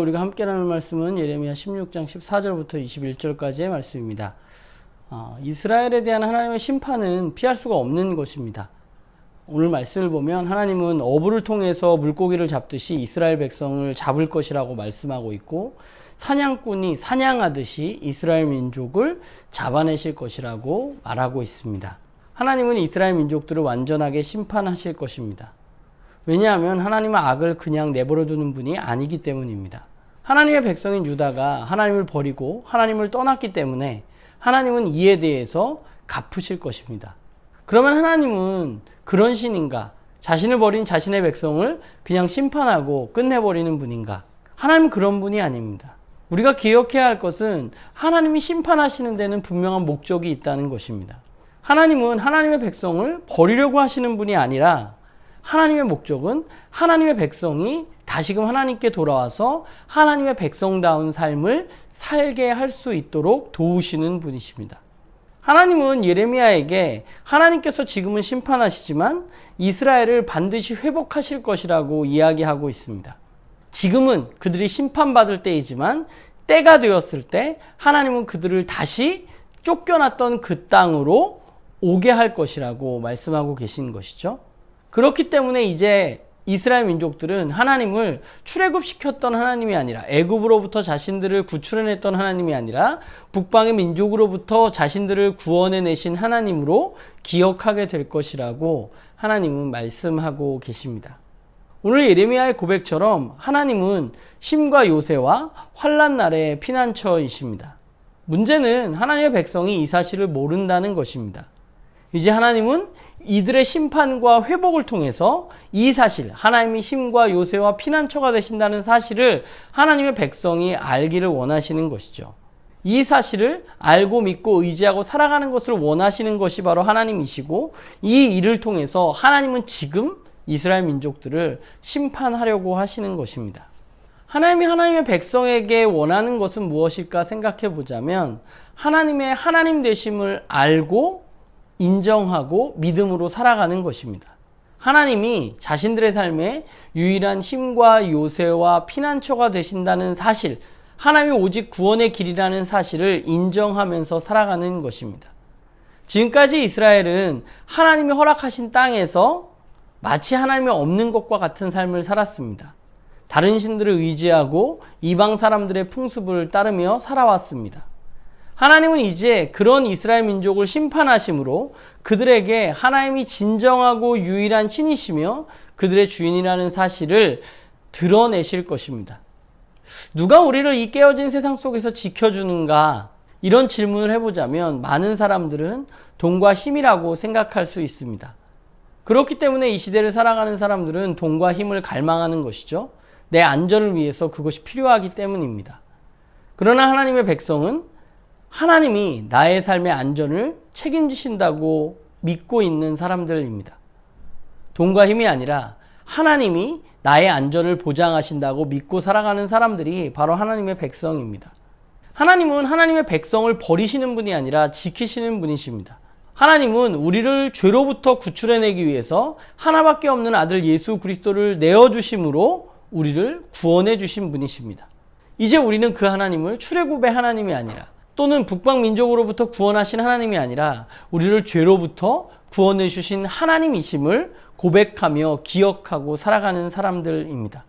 우리가 함께 나눌 말씀은 예레미야 16장 14절부터 21절까지의 말씀입니다. 이스라엘에 대한 하나님의 심판은 피할 수가 없는 것입니다. 오늘 말씀을 보면 하나님은 어부를 통해서 물고기를 잡듯이 이스라엘 백성을 잡을 것이라고 말씀하고 있고, 사냥꾼이 사냥하듯이 이스라엘 민족을 잡아내실 것이라고 말하고 있습니다. 하나님은 이스라엘 민족들을 완전하게 심판하실 것입니다. 왜냐하면 하나님은 악을 그냥 내버려 두는 분이 아니기 때문입니다. 하나님의 백성인 유다가 하나님을 버리고 하나님을 떠났기 때문에 하나님은 이에 대해서 갚으실 것입니다. 그러면 하나님은 그런 신인가? 자신을 버린 자신의 백성을 그냥 심판하고 끝내버리는 분인가? 하나님은 그런 분이 아닙니다. 우리가 기억해야 할 것은 하나님이 심판하시는 데는 분명한 목적이 있다는 것입니다. 하나님은 하나님의 백성을 버리려고 하시는 분이 아니라, 하나님의 목적은 하나님의 백성이 다시금 하나님께 돌아와서 하나님의 백성다운 삶을 살게 할 수 있도록 도우시는 분이십니다. 하나님은 예레미야에게 하나님께서 지금은 심판하시지만 이스라엘을 반드시 회복하실 것이라고 이야기하고 있습니다. 지금은 그들이 심판받을 때이지만 때가 되었을 때 하나님은 그들을 다시 쫓겨났던 그 땅으로 오게 할 것이라고 말씀하고 계신 것이죠. 그렇기 때문에 이제 이스라엘 민족들은 하나님을 출애굽시켰던 하나님이 아니라, 애굽으로부터 자신들을 구출해냈던 하나님이 아니라 북방의 민족으로부터 자신들을 구원해내신 하나님으로 기억하게 될 것이라고 하나님은 말씀하고 계십니다. 오늘 예레미야의 고백처럼 하나님은 심과 요새와 환난 날의 피난처이십니다. 문제는 하나님의 백성이 이 사실을 모른다는 것입니다. 이제 하나님은 이들의 심판과 회복을 통해서 이 사실, 하나님이 힘과 요새와 피난처가 되신다는 사실을 하나님의 백성이 알기를 원하시는 것이죠. 이 사실을 알고 믿고 의지하고 살아가는 것을 원하시는 것이 바로 하나님이시고, 이 일을 통해서 하나님은 지금 이스라엘 민족들을 심판하려고 하시는 것입니다. 하나님이 하나님의 백성에게 원하는 것은 무엇일까 생각해 보자면, 하나님의 하나님 되심을 알고 인정하고 믿음으로 살아가는 것입니다. 하나님이 자신들의 삶에 유일한 힘과 요새와 피난처가 되신다는 사실, 하나님이 오직 구원의 길이라는 사실을 인정하면서 살아가는 것입니다. 지금까지 이스라엘은 하나님이 허락하신 땅에서 마치 하나님이 없는 것과 같은 삶을 살았습니다. 다른 신들을 의지하고 이방 사람들의 풍습을 따르며 살아왔습니다. 하나님은 이제 그런 이스라엘 민족을 심판하심으로 그들에게 하나님이 진정하고 유일한 신이시며 그들의 주인이라는 사실을 드러내실 것입니다. 누가 우리를 이 깨어진 세상 속에서 지켜주는가? 이런 질문을 해보자면 많은 사람들은 돈과 힘이라고 생각할 수 있습니다. 그렇기 때문에 이 시대를 살아가는 사람들은 돈과 힘을 갈망하는 것이죠. 내 안전을 위해서 그것이 필요하기 때문입니다. 그러나 하나님의 백성은 하나님이 나의 삶의 안전을 책임지신다고 믿고 있는 사람들입니다. 돈과 힘이 아니라 하나님이 나의 안전을 보장하신다고 믿고 살아가는 사람들이 바로 하나님의 백성입니다. 하나님은 하나님의 백성을 버리시는 분이 아니라 지키시는 분이십니다. 하나님은 우리를 죄로부터 구출해내기 위해서 하나밖에 없는 아들 예수 그리스도를 내어주심으로 우리를 구원해 주신 분이십니다. 이제 우리는 그 하나님을 출애굽의 하나님이 아니라, 또는 북방 민족으로부터 구원하신 하나님이 아니라 우리를 죄로부터 구원해 주신 하나님이심을 고백하며 기억하고 살아가는 사람들입니다.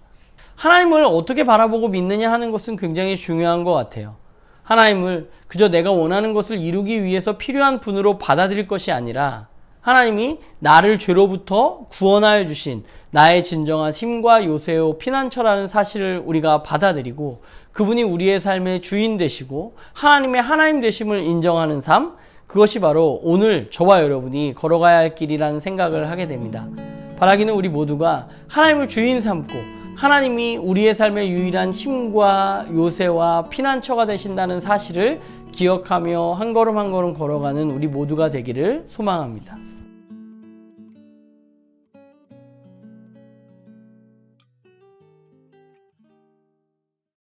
하나님을 어떻게 바라보고 믿느냐 하는 것은 굉장히 중요한 것 같아요. 하나님을 그저 내가 원하는 것을 이루기 위해서 필요한 분으로 받아들일 것이 아니라, 하나님이 나를 죄로부터 구원하여 주신 나의 진정한 힘과 요새요 피난처라는 사실을 우리가 받아들이고, 그분이 우리의 삶의 주인 되시고 하나님의 하나님 되심을 인정하는 삶, 그것이 바로 오늘 저와 여러분이 걸어가야 할 길이라는 생각을 하게 됩니다. 바라기는 우리 모두가 하나님을 주인 삼고 하나님이 우리의 삶의 유일한 힘과 요새와 피난처가 되신다는 사실을 기억하며 한 걸음 한 걸음 걸어가는 우리 모두가 되기를 소망합니다.